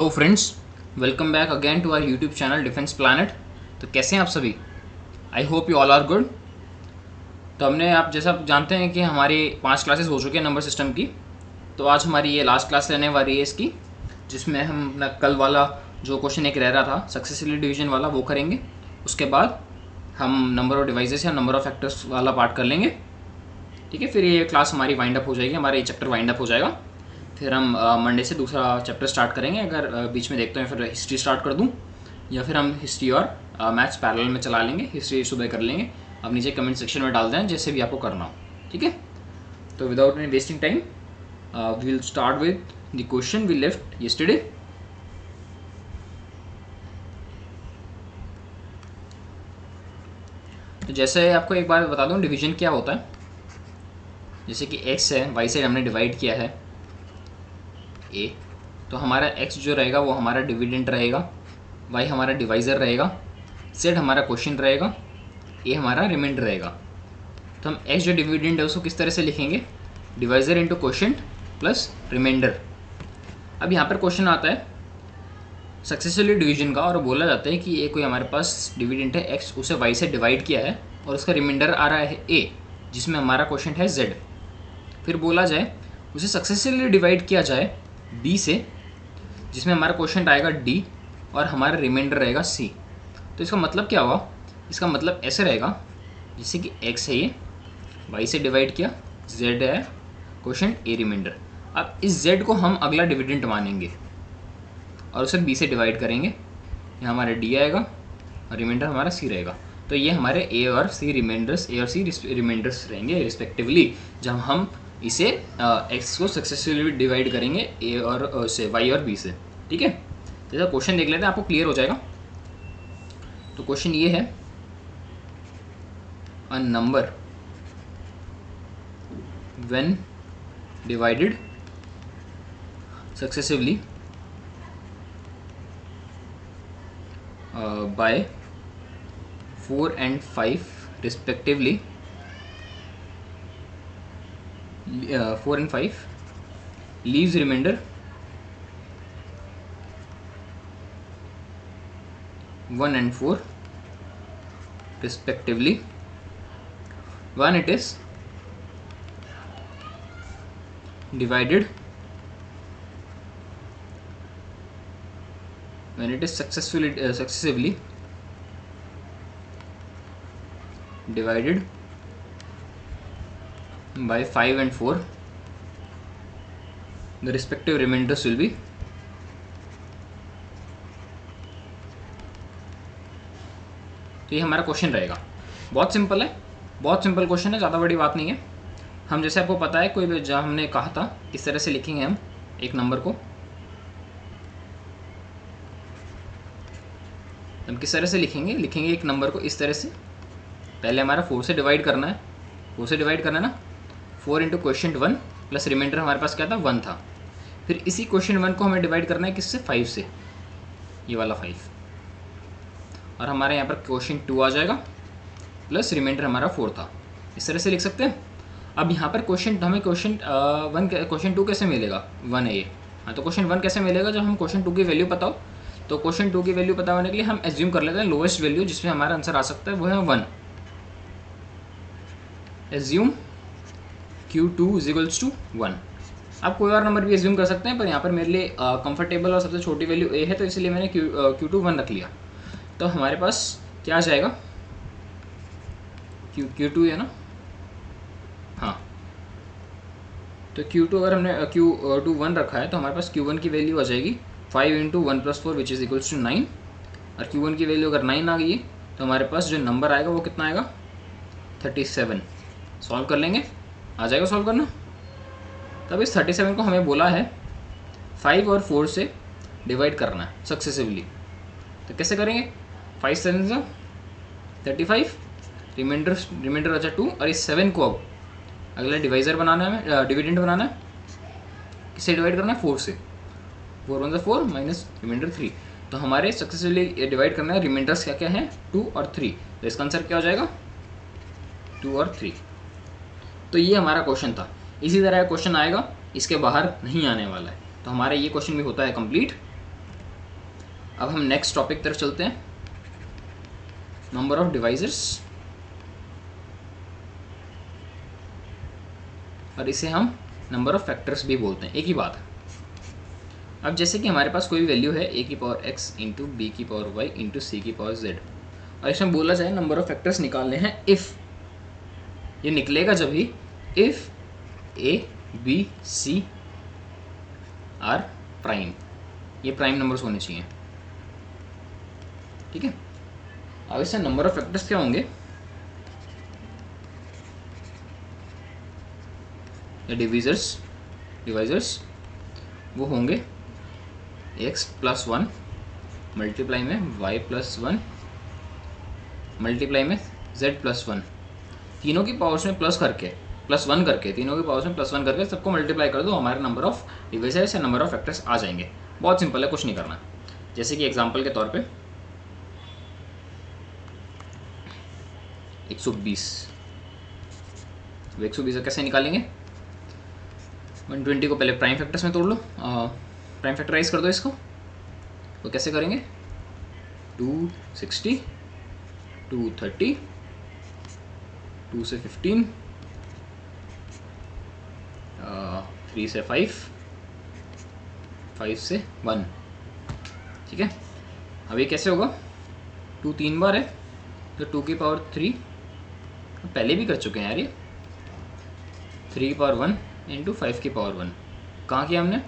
तो friends, welcome back again to our YouTube channel defence planet. तो कैसे हैं आप सभी? I hope you all are good. तो हमने आप जैसा आप जानते हैं कि हमारी 5 क्लासेस हो चुकी हैं नंबर सिस्टम की। तो आज हमारी ये लास्ट क्लास रहने वाली है इसकी, जिसमें हम अपना कल वाला जो क्वेश्चन एक रह रहा था सक्सेसिवली डिवीजन वाला वो करेंगे। उसके बाद हम नंबर ऑफ डिवाइसेस या नंबर ऑफ फैक्टर्स वाला पार्ट कर लेंगे। ठीक है, फिर ये क्लास हमारी वाइंड अप हो जाएगी, हमारा ये चैप्टर वाइंड अप हो जाएगा। फिर हम मंडे से दूसरा चैप्टर स्टार्ट करेंगे। अगर बीच में देखते हैं फिर हिस्ट्री स्टार्ट कर दूं, या फिर हम हिस्ट्री और मैथ्स पैरेलल में चला लेंगे। हिस्ट्री सुबह कर लेंगे। आप नीचे कमेंट सेक्शन में डाल दें जैसे भी आपको करना हो। ठीक है, तो without any wasting time we will start with the question we left yesterday. तो जैसे आपको एक बार बता दूं डिवीजन क्या होता है। जैसे कि x है, y से हमने डिवाइड किया है a, तो हमारा x जो रहेगा वो हमारा डिविडेंट रहेगा, y हमारा डिवाइज़र रहेगा, z हमारा क्वेश्चन रहेगा, a हमारा रिमाइंडर रहेगा। तो हम x जो डिविडेंट है उसको किस तरह से लिखेंगे? Divisor into question plus reminder. अब यहाँ पर क्वेश्चन आता है सक्सेसफुली डिवीजन का, और बोला जाता है कि ये कोई हमारे पास डिविडेंट है x, उसे y से डिवाइड किया है और उसका रिमाइंडर आ रहा है a, जिसमें हमारा क्वेश्चन है z। फिर बोला जाए उसे सक्सेसफुली डिवाइड किया जाए b से, जिसमें हमारा क्वेश्चन आएगा d और हमारा रिमाइंडर रहेगा c। तो इसका मतलब क्या हुआ? इसका मतलब ऐसे रहेगा जैसे कि x है, ये y से डिवाइड किया, z है क्वेश्चन, a रिमाइंडर। अब इस z को हम अगला डिविडेंट मानेंगे और उसे b से डिवाइड करेंगे। यहाँ हमारा d आएगा और रिमाइंडर हमारा c रहेगा। तो ये हमारे a और c रिमाइंडर्स रहेंगे रिस्पेक्टिवली, जब हम इसे x को सक्सेसफुली डिवाइड करेंगे a और से y और b से। ठीक है, जैसा क्वेश्चन देख लेते हैं, आपको क्लियर हो जाएगा। तो क्वेश्चन ये है, a number when divided successively by 4 and 5 respectively, 4 and 5 leaves remainder 1 and 4 respectively when it is divided, when it is successively divided by 5 and 4, the respective remainders will be तो ये हमारा question रहेगा। बहुत simple है, बहुत simple question है, ज़्यादा बड़ी बात नहीं है। हम जैसे आपको पता है कोई भी, जहाँ हमने कहा था किस तरह से लिखेंगे हम एक नंबर को, हम किस तरह से लिखेंगे एक नंबर को इस तरह से। पहले हमारा 4 से डिवाइड करना है, 4 से डिवाइड करना है ना, 4 इंटू क्वेश्चन 1 प्लस रिमाइंडर हमारे पास क्या था, 1 था। फिर इसी क्वेश्चन 1 को हमें डिवाइड करना है किससे, 5 से, ये वाला 5, और हमारे यहाँ पर क्वेश्चन 2 आ जाएगा प्लस रिमाइंडर हमारा 4 था। इस तरह से लिख सकते हैं। अब यहाँ पर क्वेश्चन हमें क्वेश्चन 2 कैसे मिलेगा, 1 है ये। हाँ, तो क्वेश्चन 1 कैसे मिलेगा? जब हम क्वेश्चन 2 की वैल्यू पता हो। तो क्वेश्चन 2 की वैल्यू पता होने के लिए हम एज्यूम कर लेते हैं लोएस्ट वैल्यू जिसमें हमारा आंसर आ सकता है वो है 1। Assume Q2 = 1। आप कोई और नंबर भी एज्यूम कर सकते हैं, पर यहाँ पर मेरे लिए कंफर्टेबल और सबसे छोटी वैल्यू a है, तो इसलिए मैंने Q2 1 रख लिया। तो हमारे पास क्या आ जाएगा, Q2 है ना, हाँ। तो Q2 अगर हमने Q2 1 रखा है तो हमारे पास Q1 की वैल्यू आ जाएगी 5 × 1 + 4 विच इज़ इक्वल्स टू 9। और Q1 की वैल्यू अगर 9 आ गई है तो हमारे पास जो नंबर आएगा वो कितना आएगा, 37। सॉल्व कर लेंगे, आ जाएगा सॉल्व करना। तब इस 37 को हमें बोला है 5 और 4 से डिवाइड करना है सक्सेसिवली। तो कैसे करेंगे, 5 7 35, रिमाइंडर अच्छा 2, और इस 7 को अब अगला डिवाइज़र बनाना है, डिविडेंट बनाना है। किससे डिवाइड करना है, 4 से। 4 1 4 माइनस रिमाइंडर 3। तो हमारे सक्सेसफुली डिवाइड करना है, रिमाइंडर्स क्या क्या हैं, 2 और 3। तो इसका आंसर क्या हो जाएगा, 2 और 3। तो ये हमारा क्वेश्चन था। इसी तरह क्वेश्चन आएगा, इसके बाहर नहीं आने वाला है। तो हमारा ये क्वेश्चन भी होता है कंप्लीट। अब हम नेक्स्ट टॉपिक तरफ चलते हैं, नंबर ऑफ डिवाइजर्स, और इसे हम नंबर ऑफ फैक्टर्स भी बोलते हैं, एक ही बात है। अब जैसे कि हमारे पास कोई वैल्यू है a की पावर x इंटू बी की पावर y इंटू सी की पावर z, और इसमें बोला जाए नंबर ऑफ फैक्टर्स निकालने हैं इफ़, ये निकलेगा जब ही if a b c are prime, ये प्राइम नंबर्स होने चाहिए, ठीक है। अब इससे नंबर ऑफ फैक्टर्स क्या होंगे, या डिवाइजर्स वो होंगे x प्लस 1 मल्टीप्लाई में y प्लस 1 मल्टीप्लाई में z प्लस 1, तीनों की पावर्स में प्लस करके प्लस 1 करके, तीनों की पावर्स में प्लस 1 करके सबको मल्टीप्लाई कर दो, हमारे नंबर ऑफ डिवाइजर्स या नंबर ऑफ फैक्टर्स आ जाएंगे। बहुत सिंपल है, कुछ नहीं करना। जैसे कि एग्जांपल के तौर पे 120, 120 कैसे निकालेंगे, 120 को पहले प्राइम फैक्टर्स में तोड़ लो, प्राइम फैक्टराइज कर दो इसको, तो कैसे करेंगे, 260, 230, 2 से 15, 3 से 5, 5 से 1, ठीक है। अब ये कैसे होगा, 2 3 बार है तो 2 की पावर 3, पहले भी कर चुके हैं यार ये, 3 की पावर 1 इंटू 5 की पावर 1, कहाँ किया हमने,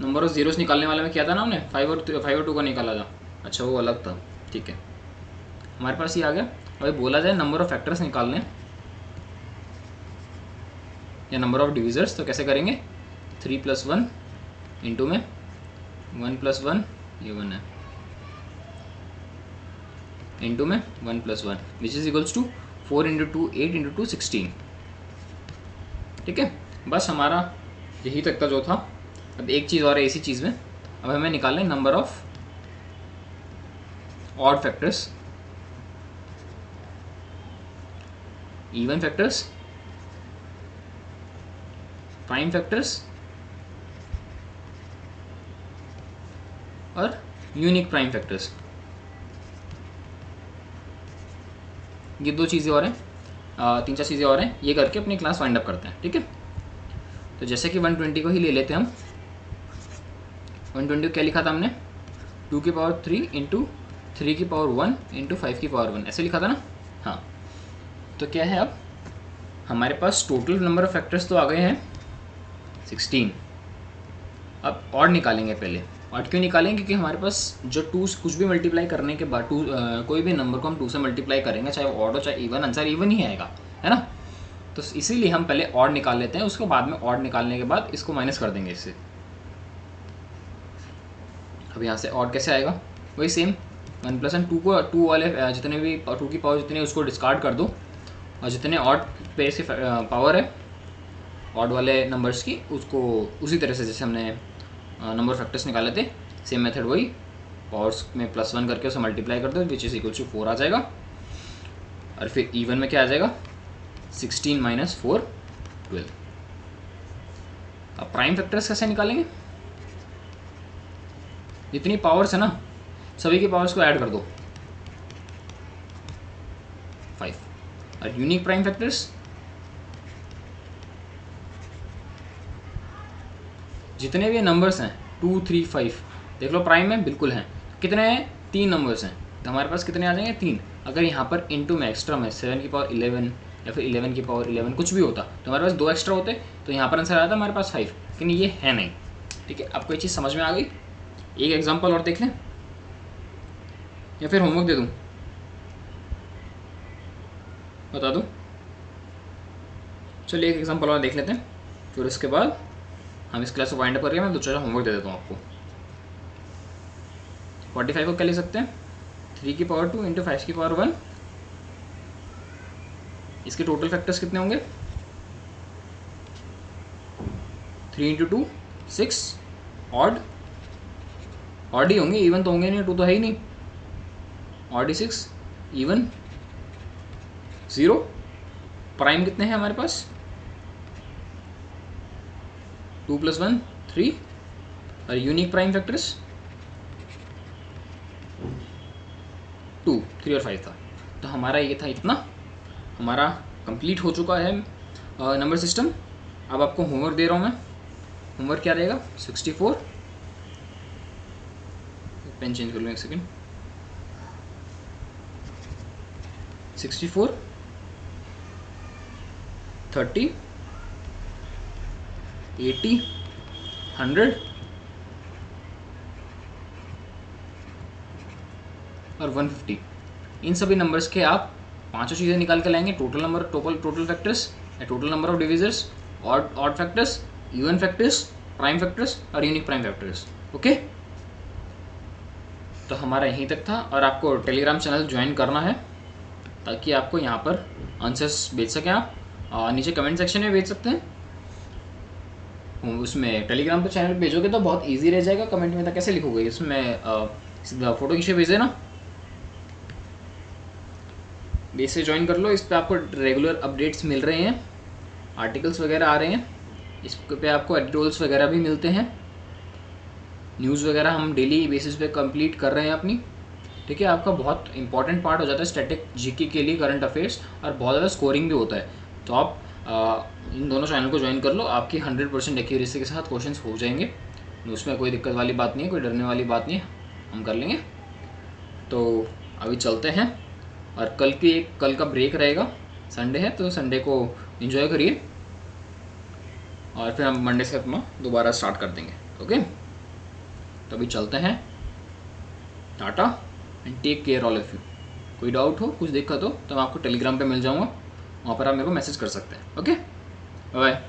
नंबर ऑफ जीरोस निकालने वाले में किया था ना हमने, 5 और 2 का निकाला था, अच्छा वो अलग था, ठीक है। हमारे पास ये आ गया। अभी बोला जाए नंबर ऑफ फैक्टर्स निकालने या नंबर ऑफ डिविजर्स, तो कैसे करेंगे, 3 प्लस 1 इंटू में 1 प्लस 1, ये 1 है, इंटू में 1 plus 1 which is equals to 4 into 2 8 into 2 16, ठीक है। बस हमारा यही तक का जो था। अब एक चीज़ और है इसी चीज़ में, अब हमें निकालना है number of odd factors, even factors, prime factors और यूनिक प्राइम फैक्टर्स। ये 2 चीज़ें और हैं, 3-4 चीज़ें और हैं, ये करके अपनी क्लास वाइंड अप करते हैं, ठीक है। तो जैसे कि 120 को ही ले लेते हैं हम, 120 को क्या लिखा था हमने, 2 की पावर 3 इंटू 3 की पावर 1 इंटू 5 की पावर 1, ऐसे लिखा था ना, हाँ। तो क्या है, अब हमारे पास टोटल नंबर ऑफ फैक्टर्स तो आ गए हैं 16। अब ऑड निकालेंगे पहले। ऑड क्यों निकालेंगे, क्योंकि हमारे पास जो 2 कुछ भी मल्टीप्लाई करने के बाद कोई भी नंबर को हम 2 से मल्टीप्लाई करेंगे, चाहे ऑड हो चाहे इवन, आंसर इवन ही आएगा, है ना। तो इसीलिए हम पहले ऑड निकाल लेते हैं, उसके बाद में ऑड निकालने के बाद इसको माइनस कर देंगे इससे। अब यहाँ से ऑड कैसे आएगा, वही सेम 1 प्लस 1, 2 वाले जितने भी 2 की पावर जितने उसको डिस्कार्ड कर दो, और जितने ऑड पेयर्स की पावर है ऑड वाले नंबर्स की, उसको उसी तरह से जैसे हमने नंबर फैक्टर्स निकाले थे, सेम मेथड वही, पावर्स में प्लस 1 करके उसे मल्टीप्लाई कर दो, विच इज इक्वल टू 4 आ जाएगा। और फिर इवन में क्या आ जाएगा, 16 माइनस 4 12। अब प्राइम फैक्टर्स कैसे निकालेंगे, जितनी पावर्स है ना सभी की पावर्स को ऐड कर दो 5। और यूनिक प्राइम फैक्टर्स, जितने भी नंबर्स हैं 2 3 5, देख लो प्राइम में बिल्कुल हैं, कितने हैं, 3 नंबर्स हैं, तो हमारे पास कितने आ जाएंगे, 3। अगर यहाँ पर इनटू में एक्स्ट्रा में 7 की पावर 11 या फिर 11 की पावर 11 कुछ भी होता तो हमारे पास 2 एक्स्ट्रा होते, तो यहाँ पर आंसर आया था हमारे पास 5, लेकिन ये है नहीं, ठीक है। आपको ये चीज़ समझ में आ गई। एक एग्जाम्पल और देख लें या फिर होमवर्क दे दूँ, बता दूँ, चलिए एक एग्जाम्पल और देख लेते हैं, फिर उसके बाद हम इस क्लास को वाइंड अप करके मैं दूसरा होमवर्क दे देता हूँ आपको। 45 को क्या ले सकते हैं, 3 की पावर 2 इंटू 5 की पावर 1, इसके टोटल फैक्टर्स कितने होंगे, 3 इंटू 2 6, ऑड ही होंगे, इवन तो होंगे नहीं, 2 तो है ही नहीं, ऑड ही 6, इवन 0। प्राइम कितने हैं हमारे पास, 2 प्लस 1 3, और यूनिक प्राइम फैक्टर्स 3 और 5 था। तो हमारा ये था इतना, हमारा कंप्लीट हो चुका है नंबर सिस्टम। अब आपको होमवर्क दे रहा हूँ मैं। होमवर्क क्या रहेगा? 64, पेन चेंज कर लूँ एक सेकेंड। 64, 30, 80, 100 और 150। इन सभी नंबर्स के आप पांचों चीज़ें निकाल के लाएंगे। Total number, total factors, total number of divisors, odd factors, even factors, prime factors और यूनिक प्राइम फैक्टर्स। ओके, तो हमारा यहीं तक था। और आपको टेलीग्राम चैनल ज्वाइन करना है ताकि आपको यहाँ पर आंसर्स भेज सकें आप। नीचे कमेंट सेक्शन में भेज सकते हैं। उसमें टेलीग्राम पर चैनल भेजोगे तो बहुत इजी रह जाएगा। कमेंट में तो कैसे लिखोगे? इसमें सीधा फोटो खींचे भेज देना। बेस से ज्वाइन कर लो। इस पर आपको रेगुलर अपडेट्स मिल रहे हैं, आर्टिकल्स वगैरह आ रहे हैं। इस पे आपको एडिटोरियल्स वगैरह भी मिलते हैं, न्यूज़ वगैरह हम डेली बेसिस पे कंप्लीट कर रहे हैं अपनी। ठीक है, आपका बहुत इंपॉर्टेंट पार्ट हो जाता है स्टैटिक जीके के लिए, करंट अफेयर्स, और बहुत ज़्यादा स्कोरिंग भी होता है। तो आप इन दोनों चैनल को ज्वाइन कर लो, आपकी 100% एक्यूरेसी के साथ क्वेश्चंस हो जाएंगे। उसमें कोई दिक्कत वाली बात नहीं है, कोई डरने वाली बात नहीं है, हम कर लेंगे। तो अभी चलते हैं। और कल का ब्रेक रहेगा, संडे है तो संडे को एंजॉय करिए, और फिर हम मंडे से अपना दोबारा स्टार्ट कर देंगे। ओके, तो अभी चलते हैं। Tata and take care all of you. कोई डाउट हो, कुछ दिक्कत हो तो मैं आपको टेलीग्राम पे मिल जाऊंगा, वहाँ पर आप मेरे को मैसेज कर सकते हैं। Okay, bye.